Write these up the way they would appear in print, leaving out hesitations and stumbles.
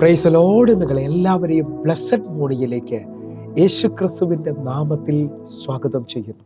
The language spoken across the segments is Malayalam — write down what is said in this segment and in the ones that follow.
Praise the Lord. നിങ്ങളെ എല്ലാവരെയും ബ്ലെസ്സഡ് മോർണിംഗിലേക്ക് യേശു ക്രിസ്തുവിൻ്റെ നാമത്തിൽ സ്വാഗതം ചെയ്യുന്നു.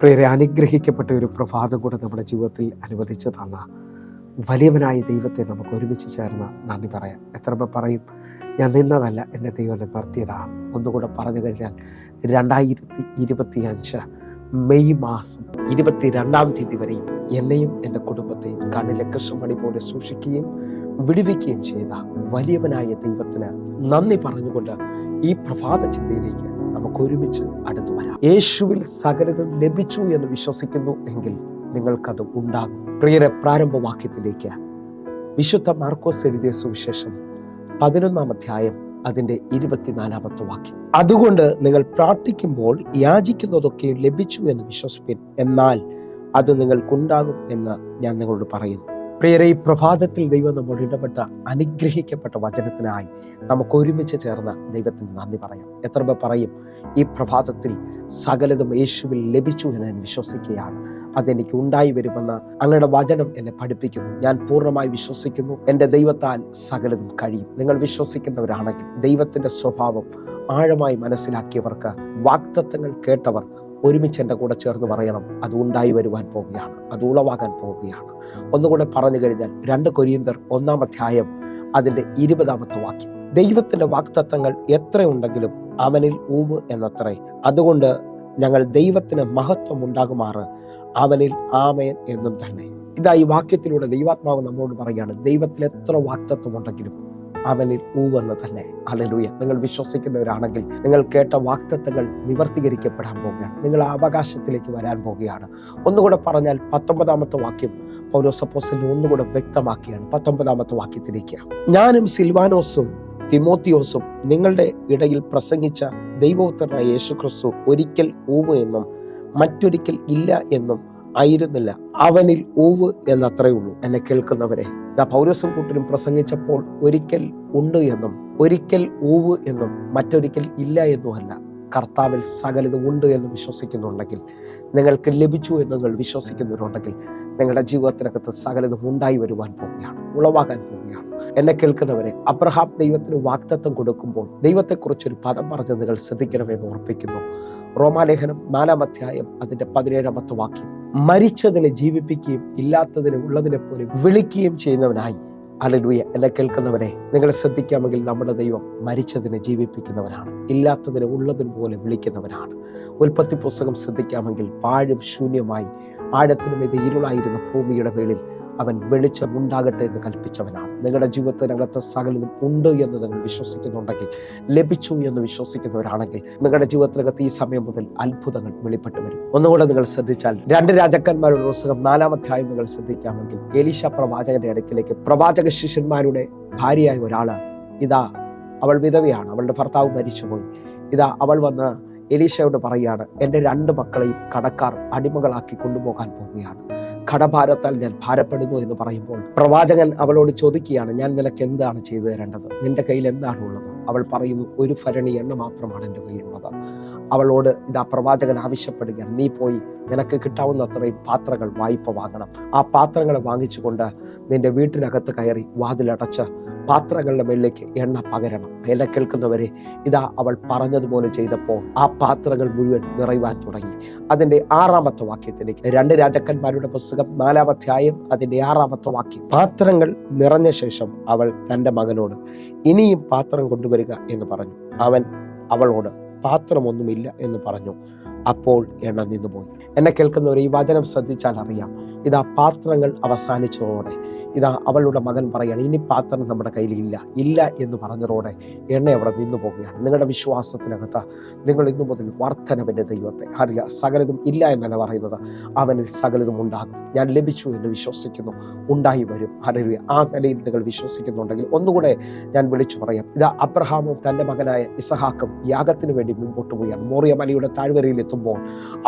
പ്രിയരെ, അനുഗ്രഹിക്കപ്പെട്ട ഒരു പ്രഭാതം കൂടെ നമ്മുടെ ജീവിതത്തിൽ അനുവദിച്ചു തന്ന വലിയവനായ ദൈവത്തെ നമുക്ക് ഒരുമിച്ച് ചേർന്ന് നന്ദി പറയാം. എത്ര പേർ പറയും, ഞാൻ നിന്നതല്ല, എൻ്റെ ദൈവം എന്നെ നിർത്തിയതാണ്? ഒന്നുകൂടെ പറഞ്ഞു കഴിഞ്ഞാൽ 2025 മെയ് മാസം 22-ാം തീയതി വരെയും എന്നെയും എൻ്റെ കുടുംബത്തെയും കണ്ണിലെ കൃഷ്ണമണി പോലെ സൂക്ഷിക്കുകയും വിടുവിക്കുകയും ചെയ്ത വലിയവനായ ദൈവത്തിന് നന്ദി പറഞ്ഞുകൊണ്ട് ഈ പ്രഭാത ചിന്തയിലേക്ക് നമുക്ക് ഒരുമിച്ച് അടുത്തു വരാം. യേശുവിൽ സകലതും ലഭിച്ചു എന്ന് വിശ്വസിക്കുന്നു എങ്കിൽ നിങ്ങൾക്കത് ഉണ്ടാകും. പ്രിയരെ, പ്രാരംഭവാക്യത്തിലേക്ക് വിശുദ്ധ മാർക്കോസ് എഴുതിയ സുവിശേഷം 11-ാം അധ്യായം അതിൻ്റെ 24-ാമത്തെ വാക്യം. അതുകൊണ്ട് നിങ്ങൾ പ്രാർത്ഥിക്കുമ്പോൾ യാചിക്കുന്നതൊക്കെ ലഭിച്ചു എന്ന് വിശ്വസിപ്പിൻ, എന്നാൽ അത് നിങ്ങൾക്കുണ്ടാകും എന്ന് ഞാൻ നിങ്ങളോട് പറയുന്നു. പ്രിയരെ, ഈ പ്രഭാതത്തിൽ ദൈവം നമ്മോട് ഇടപെട്ട അനുഗ്രഹിക്കപ്പെട്ട വചനത്തിനായി നമുക്ക് ഒരുമിച്ച് ചേർന്ന് ദൈവത്തിന് നന്ദി പറയാം. എത്ര പേർ പറയും, ഈ പ്രഭാതത്തിൽ സകലതും യേശുവിൽ ലഭിച്ചു എന്ന് ഞാൻ വിശ്വസിക്കുകയാണ്, അതെനിക്ക് ഉണ്ടായി വരുമെന്ന് അങ്ങയുടെ വചനം എന്നെ പഠിപ്പിക്കുന്നു. ഞാൻ പൂർണ്ണമായി വിശ്വസിക്കുന്നു. എൻ്റെ ദൈവത്താൽ സകലതും കഴിയും. നിങ്ങൾ വിശ്വസിക്കുന്നവരാണെങ്കിൽ, ദൈവത്തിൻ്റെ സ്വഭാവം ആഴമായി മനസ്സിലാക്കിയവർക്ക്, വാഗ്ദത്തങ്ങൾ കേട്ടവർ ഒരുമിച്ച് എൻ്റെ കൂടെ ചേർന്ന് പറയണം, അത് ഉണ്ടായി വരുവാൻ പോവുകയാണ്, അത് ഉളവാകാൻ പോവുകയാണ്. ഒന്നുകൂടെ പറഞ്ഞു കഴിഞ്ഞാൽ 2 കൊരിന്ത്യർ 1-ാം അധ്യായം അതിൻ്റെ 20-ാമത്തെ വാക്യം. ദൈവത്തിൻ്റെ വാഗ്ദത്തങ്ങൾ എത്രയുണ്ടെങ്കിലും അവനിൽ ഊവ് എന്നത്രേ. അതുകൊണ്ട് ഞങ്ങൾ ദൈവത്തിന് മഹത്വം ഉണ്ടാകുമാറ് അവനിൽ ആമേൻ എന്നും തന്നെ. ഇതാ ഈ വാക്യത്തിലൂടെ ദൈവാത്മാവ് നമ്മളോട് പറയുകയാണ്, ദൈവത്തിൽ എത്ര വാഗ്ദത്തം ഉണ്ടെങ്കിലും അവനിൽ ഊവെന്ന് തന്നെ. ഹല്ലേലൂയ. നിങ്ങൾ വിശ്വസിക്കുന്നവരാണെങ്കിൽ നിങ്ങൾ കേട്ട വാഗ്ദത്തങ്ങൾ നിവർത്തീകരിക്കപ്പെടാൻ പോവുകയാണ്. നിങ്ങൾ ആ അവകാശത്തിലേക്ക് വരാൻ പോവുകയാണ്. ഒന്നുകൂടെ പറഞ്ഞാൽ 19-ാമത്തെ വാക്യം പൗലോസ് അപ്പോസ്തലൻ ഒന്നുകൂടെ വ്യക്തമാക്കിയാണ്. 19-ാമത്തെ വാക്യത്തിലേക്ക്, ഞാനും സിൽവാനോസും തിമോത്തിയോസും നിങ്ങളുടെ ഇടയിൽ പ്രസംഗിച്ച ദൈവപുത്രനായ യേശുക്രിസ്തു ഒരിക്കൽ ഊവ് എന്നും മറ്റൊരിക്കൽ ഇല്ല എന്നും ആയിരുന്നില്ല, അവനിൽ ഊവ് എന്നത്രേ ഉള്ളൂ. എന്നെ കേൾക്കുന്നവരെ, പൗലോസും കൂട്ടരും പ്രസംഗിച്ചപ്പോൾ ഒരിക്കൽ ഉണ്ട് എന്നും ഒരിക്കൽ ഊവ് എന്നും മറ്റൊരിക്കൽ ഇല്ല എന്നുമല്ല, കർത്താവിൽ സകലതും ഉണ്ട് എന്ന് വിശ്വസിക്കുന്നുണ്ടെങ്കിൽ, നിങ്ങൾക്ക് ലഭിച്ചു എന്ന് നിങ്ങൾ വിശ്വസിക്കുന്നവരുണ്ടെങ്കിൽ, നിങ്ങളുടെ ജീവിതത്തിനകത്ത് സകലതും ഉണ്ടായി വരുവാൻ പോവുകയാണ്, ഉളവാകാൻ പോവുകയാണ്. എന്നെ കേൾക്കുന്നവരെ, അബ്രഹാം ദൈവത്തിന് വാഗ്ദത്തം കൊടുക്കുമ്പോൾ ദൈവത്തെക്കുറിച്ചൊരു പദം പറഞ്ഞ് നിങ്ങൾ ശ്രദ്ധിക്കണമെന്ന് ഓർപ്പിക്കുന്നു. റോമാലേഖനം 4-ാം അധ്യായം അതിൻ്റെ 17-ാമത്തെ വാക്യം, മരിച്ചതിനെ ജീവിപ്പിക്കുകയും ഇല്ലാത്തതിനെ ഉള്ളതിനെ പോലെ വിളിക്കുകയും ചെയ്യുന്നവനായി. ഹല്ലേലൂയ. എന്നെ കേൾക്കുന്നവരെ, നിങ്ങൾ ശ്രദ്ധിക്കാമെങ്കിൽ നമ്മുടെ ദൈവം മരിച്ചതിനെ ജീവിപ്പിക്കുന്നവനാണ്, ഇല്ലാത്തതിനെ ഉള്ളതിന് പോലെ വിളിക്കുന്നവനാണ്. ഉൽപ്പത്തി പുസ്തകം ശ്രദ്ധിക്കാമെങ്കിൽ പാഴും ശൂന്യമായി ആഴത്തിനും ഇത് ഇരുളായിരുന്ന ഭൂമിയുടെ മേളിൽ അവൻ വെളിച്ചം ഉണ്ടാകട്ടെ എന്ന് കൽപ്പിച്ചവനാണ്. നിങ്ങളുടെ ജീവിതത്തിനകത്ത് സകലതും ഉണ്ട് എന്ന് നിങ്ങൾ വിശ്വസിക്കുന്നുണ്ടെങ്കിൽ, ലഭിച്ചു എന്ന് വിശ്വസിക്കുന്നവരാണെങ്കിൽ, നിങ്ങളുടെ ജീവിതത്തിനകത്ത് ഈ സമയം മുതൽ അത്ഭുതങ്ങൾ വെളിപ്പെട്ട് വരും. ഒന്നുകൂടെ നിങ്ങൾ ശ്രദ്ധിച്ചാൽ 2 രാജാക്കന്മാരുടെ പുസ്തകം 4-ാം അധ്യായം നിങ്ങൾ ശ്രദ്ധിക്കാമെങ്കിൽ, എലീശ പ്രവാചകന്റെ അടുക്കിലേക്ക് പ്രവാചക ശിഷ്യന്മാരുടെ ഭാര്യയായ ഒരാള്, ഇതാ അവൾ വിധവയാണ്, അവളുടെ ഭർത്താവ് മരിച്ചുപോയി. ഇതാ അവൾ വന്ന് എലീശയോട് പറയുകയാണ്, എൻ്റെ 2 മക്കളെയും കടക്കാർ അടിമകളാക്കി കൊണ്ടുപോകാൻ പോവുകയാണ്, കടഭാരത്താൽ ഞാൻ ഭാരപ്പെടുന്നു എന്ന് പറയുമ്പോൾ പ്രവാചകൻ അവളോട് ചോദിക്കുകയാണ്, ഞാൻ നിനക്ക് എന്താണ് ചെയ്തു തരേണ്ടത്? നിന്റെ കയ്യിൽ എന്താണുള്ളത്? അവൾ പറയുന്നു, 1 ഭരണി എണ്ണ മാത്രമാണ് എൻ്റെ കയ്യിലുള്ളത്. അവളോട് ഇതാ പ്രവാചകൻ ആവശ്യപ്പെടുകയാണ്, നീ പോയി നിനക്ക് കിട്ടാവുന്ന അത്രയും പാത്രങ്ങൾ വായ്പ വാങ്ങണം. ആ പാത്രങ്ങൾ വാങ്ങിച്ചുകൊണ്ട് നിന്റെ വീട്ടിനകത്ത് കയറി വാതിലടച്ച് പാത്രങ്ങളുടെ മേളിലേക്ക് എണ്ണ പകരണം. എന്നെ കേൾക്കുന്നവരെ, ഇതാ അവൾ പറഞ്ഞതുപോലെ ചെയ്തപ്പോൾ ആ പാത്രങ്ങൾ മുഴുവൻ നിറയുവാൻ തുടങ്ങി. അതിൻ്റെ 6-ാമത്തെ വാക്യത്തിലേക്ക്, 2 രാജാക്കന്മാരുടെ പുസ്തകം 4-ാം അധ്യായം അതിൻ്റെ 6-ാമത്തെ വാക്യം. പാത്രങ്ങൾ നിറഞ്ഞ ശേഷം അവൾ തൻ്റെ മകനോട്, ഇനിയും പാത്രം കൊണ്ടുവരിക എന്ന് പറഞ്ഞു. അവൻ അവളോട്, പാത്രമൊന്നുമില്ല എന്ന് പറഞ്ഞു. അപ്പോൾ എണ്ണ നിന്നുപോയി. എന്നെ കേൾക്കുന്നവർ, ഈ വചനം ശ്രദ്ധിച്ചാൽ അറിയാം, ഇതാ പാത്രങ്ങൾ അവസാനിച്ചതോടെ ഇതാ അവളുടെ മകൻ പറയാണ്, ഇനി പാത്രം നമ്മുടെ കയ്യിൽ ഇല്ല എന്ന് പറഞ്ഞതോടെ എണ്ണ അവിടെ നിന്നു പോവുകയാണ്. നിങ്ങളുടെ വിശ്വാസത്തിനകത്ത് നിങ്ങൾ ഇന്നു മുതൽ വർധനവിൻ്റെ ദൈവത്തെ അറിയാം. സകലതും ഇല്ല എന്നല്ല പറയുന്നത്, അവനിൽ സകലതും ഉണ്ടാകും. ഞാൻ ലഭിച്ചു എന്ന് വിശ്വസിക്കുന്നു, ഉണ്ടായി വരും. ഹല്ലേലൂയ. ആ നിലയിൽ നിങ്ങൾ വിശ്വസിക്കുന്നുണ്ടെങ്കിൽ ഒന്നുകൂടെ ഞാൻ വിളിച്ചു പറയാം. ഇതാ അബ്രഹാമും തൻ്റെ മകനായ ഇസഹാക്കും യാഗത്തിന് വേണ്ടി മുൻപോട്ട് പോവുകയാണ്. മോറിയ മലയുടെ താഴ്വരയിൽ എത്തുമ്പോൾ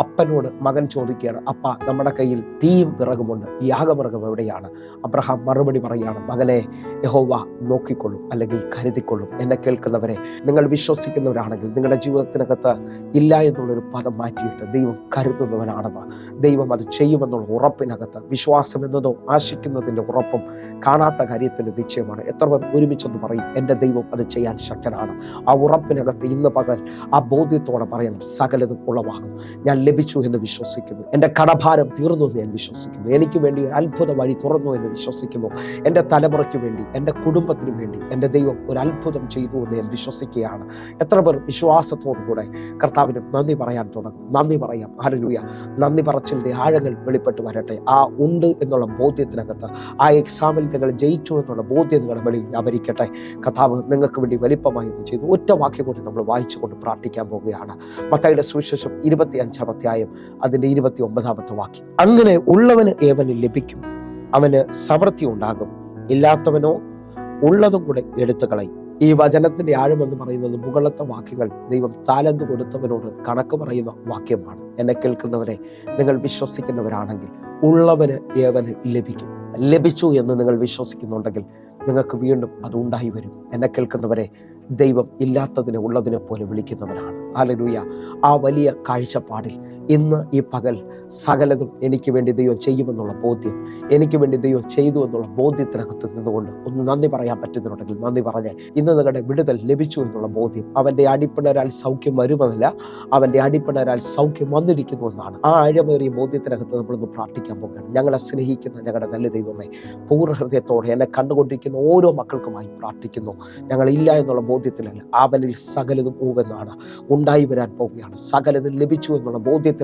അപ്പനോട് മകൻ ചോദിക്കുകയാണ്, അപ്പ, നമ്മുടെ കയ്യിൽ തീയും വിറകുമുണ്ട്, യാഗമൃഗം എവിടെയാണ്? അബ്രഹാം മറുപടി പറയുകയാണ്, മകനെ, യഹോവ നോക്കിക്കൊള്ളും, അല്ലെങ്കിൽ കരുതിക്കൊള്ളും. എന്നെ കേൾക്കുന്നവരെ, നിങ്ങൾ വിശ്വസിക്കുന്നവരാണെങ്കിൽ നിങ്ങളുടെ ജീവിതത്തിനകത്ത് ഇല്ല എന്നുള്ളൊരു പദം മാറ്റിയിട്ട് ദൈവം കരുതുന്നവനാണെന്ന്, ദൈവം അത് ചെയ്യുമെന്നുള്ള ഉറപ്പിനകത്ത്, വിശ്വാസം എന്നതോ ആശിക്കുന്നതിൻ്റെ ഉറപ്പും കാണാത്ത കാര്യത്തിൻ്റെ നിശ്ചയമാണ്. എത്ര പേർ ഒരുമിച്ചൊന്ന് പറയും, എൻ്റെ ദൈവം അത് ചെയ്യാൻ ശക്തനാണ്. ആ ഉറപ്പിനകത്ത് ഇന്ന് പകൽ ആ ബോധ്യത്തോടെ പറയണം, സകലതും ഉളവാകും. ഞാൻ ലഭിച്ചു എന്ന് വിശ്വസിക്കുന്നു. എൻ്റെ കടഭാരം തീർന്നു എന്ന് ഞാൻ വിശ്വസിക്കുന്നു. എനിക്ക് വേണ്ടി ഒരു അത്ഭുത വഴി തുറന്നു എന്ന് വിശ്വസിക്കുന്നു. എൻ്റെ തലമുറയ്ക്ക് വേണ്ടി, എൻ്റെ കുടുംബത്തിന് വേണ്ടി എൻ്റെ ദൈവം ഒരു അത്ഭുതം ചെയ്തു എന്ന് ഞാൻ വിശ്വസിക്കുകയാണ്. എത്ര പേർ വിശ്വാസത്തോടു കൂടെ കർത്താവിന് നന്ദി പറയാൻ തുടങ്ങും? നന്ദി പറയാം. ഹല്ലേലൂയ. നന്ദി പറച്ചിലിൻ്റെ ആഴങ്ങൾ വെളിപ്പെട്ട് വരട്ടെ. ആ ഉണ്ട് എന്നുള്ള ബോധ്യത്തിനകത്ത്, ആ എക്സാമിൽ നിങ്ങൾ ജയിച്ചു എന്നുള്ള ബോധ്യം നിങ്ങളുടെ വെളിയിൽ വ്യാപരിക്കട്ടെ. കർത്താവ് നിങ്ങൾക്ക് വേണ്ടി വലിപ്പമായി ഒന്ന് ചെയ്തു. ഒറ്റ വാക്യം കൊണ്ട് നമ്മൾ വായിച്ചുകൊണ്ട് പ്രാർത്ഥിക്കാൻ പോവുകയാണ്. മത്തായിയുടെ സുവിശേഷം 25-ാം അധ്യായം അതിൻ്റെ 29-ാമത്തെ വാക്യം. അങ്ങനെ ഉള്ളവന് ഏവന് ലഭിക്കും, അവന് സമൃദ്ധി ഉണ്ടാകും, ഇല്ലാത്തവനോ ഉള്ളതും കൂടെ എടുത്തു കളയും. ഈ വചനത്തിന്റെ ആഴമെന്ന് പറയുന്നത് മുകളിലത്തെ വാക്യങ്ങൾ ദൈവം താലന്ത് കൊടുത്തവനോട് കണക്ക് പറയുന്ന വാക്യമാണ്. എന്നെ കേൾക്കുന്നവരെ, നിങ്ങൾ വിശ്വസിക്കുന്നവരാണെങ്കിൽ ഉള്ളവന് ഏവന് ലഭിക്കും. ലഭിച്ചു എന്ന് നിങ്ങൾ വിശ്വസിക്കുന്നുണ്ടെങ്കിൽ നിങ്ങൾക്ക് വീണ്ടും അത് ഉണ്ടായി വരും. എന്നെ കേൾക്കുന്നവരെ, ദൈവം ഇല്ലാത്തതിനെ ഉള്ളതിനെ പോലെ വിളിക്കുന്നവനാണ്. ഹല്ലേലൂയ. ആ വലിയ കാഴ്ചപ്പാടിൽ ഇന്ന് ഈ പകൽ സകലതും എനിക്ക് വേണ്ടി ദൈവം ചെയ്യുമെന്നുള്ള ബോധ്യം, എനിക്ക് വേണ്ടി ദൈവം ചെയ്തു എന്നുള്ള ബോധ്യത്തിനകത്ത് നിന്നുകൊണ്ട് ഒന്ന് നന്ദി പറയാൻ പറ്റുന്നുണ്ടെങ്കിൽ നന്ദി പറഞ്ഞേ. ഇന്ന് നിങ്ങളുടെ വിടുതൽ ലഭിച്ചു എന്നുള്ള ബോധ്യം, അവൻ്റെ അടിപ്പിണരാൽ സൗഖ്യം വരുമെന്നല്ല, അവൻ്റെ അടിപ്പിണരാൽ സൗഖ്യം വന്നിരിക്കുന്നു എന്നാണ്. ആ ആഴമേറിയ ബോധ്യത്തിനകത്ത് നമ്മളൊന്ന് പ്രാർത്ഥിക്കാൻ പോകുകയാണ്. ഞങ്ങളെ സ്നേഹിക്കുന്ന ഞങ്ങളുടെ നല്ല ദൈവമേ, പൂർണ്ണ ഹൃദയത്തോടെ എന്നെ കണ്ടുകൊണ്ടിരിക്കുന്ന ഓരോ മക്കൾക്കുമായി പ്രാർത്ഥിക്കുന്നു. ഞങ്ങളില്ല എന്നുള്ള ബോധ്യത്തിലല്ല, അവനിൽ സകലതും ഊവെന്നാണ് ഉണ്ടായി വരാൻ പോവുകയാണ്. സകലതും ലഭിച്ചു എന്നുള്ള ബോധ്യത്തിനകത്ത്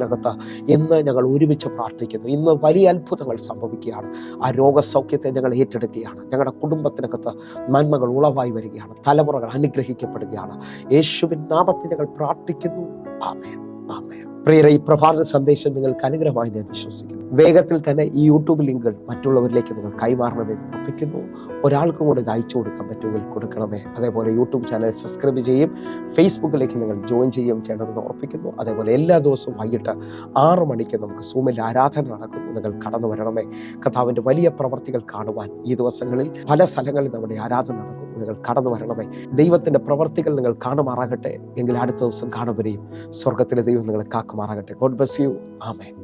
ഇന്ന് ഞങ്ങൾ ഒരുമിച്ച് പ്രാർത്ഥിക്കുന്നു. ഇന്ന് വലിയ അത്ഭുതങ്ങൾ സംഭവിക്കുകയാണ്. ആ രോഗസൗഖ്യത്തെ ഞങ്ങൾ ഏറ്റെടുക്കുകയാണ്. ഞങ്ങളുടെ കുടുംബത്തിനകത്ത് നന്മകൾ ഉളവായി വരികയാണ്. തലമുറകൾ അനുഗ്രഹിക്കപ്പെടുകയാണ്. യേശുവിൻ നാമത്തിൽ ഞങ്ങൾ പ്രാർത്ഥിക്കുന്നു. ആമേൻ, ആമേൻ. പ്രിയരെ, ഈ പ്രഭാത സന്ദേശം നിങ്ങൾക്ക് അനുഗ്രഹമായി ഞാൻ വിശ്വസിക്കുന്നു. വേഗത്തിൽ തന്നെ ഈ യൂട്യൂബ് ലിങ്കുകൾ മറ്റുള്ളവരിലേക്ക് നിങ്ങൾ കൈമാറണമെന്ന് ഉറപ്പിക്കുന്നു. ഒരാൾക്കും കൂടെ ഇത് അയച്ചു കൊടുക്കാൻ പറ്റുമെങ്കിൽ കൊടുക്കണമേ. അതേപോലെ യൂട്യൂബ് ചാനൽ സബ്സ്ക്രൈബ് ചെയ്യും, ഫേസ്ബുക്കിലേക്ക് നിങ്ങൾ ജോയിൻ ചെയ്യുകയും ചെയ്യണമെന്ന് ഉറപ്പിക്കുന്നു. അതേപോലെ എല്ലാ ദിവസവും വൈകിട്ട് 6 മണിക്ക് നമുക്ക് സൂമിൽ ആരാധന നടക്കുന്നു. നിങ്ങൾ കടന്നു വരണമേ. കർത്താവിൻ്റെ വലിയ പ്രവർത്തികൾ കാണുവാൻ ഈ ദിവസങ്ങളിൽ പല സ്ഥലങ്ങളിൽ നമ്മുടെ ആരാധന നടക്കുന്നു. നിങ്ങൾ കടന്നു വരണമേ. ദൈവത്തിൻ്റെ പ്രവർത്തികൾ നിങ്ങൾ കാണുമാറാകട്ടെ. എങ്കിൽ അടുത്ത ദിവസം കാണുവരെയും സ്വർഗത്തിലെ ദൈവം നിങ്ങളെ കാക്കുമാറാകട്ടെ. God bless you. ആമേൻ.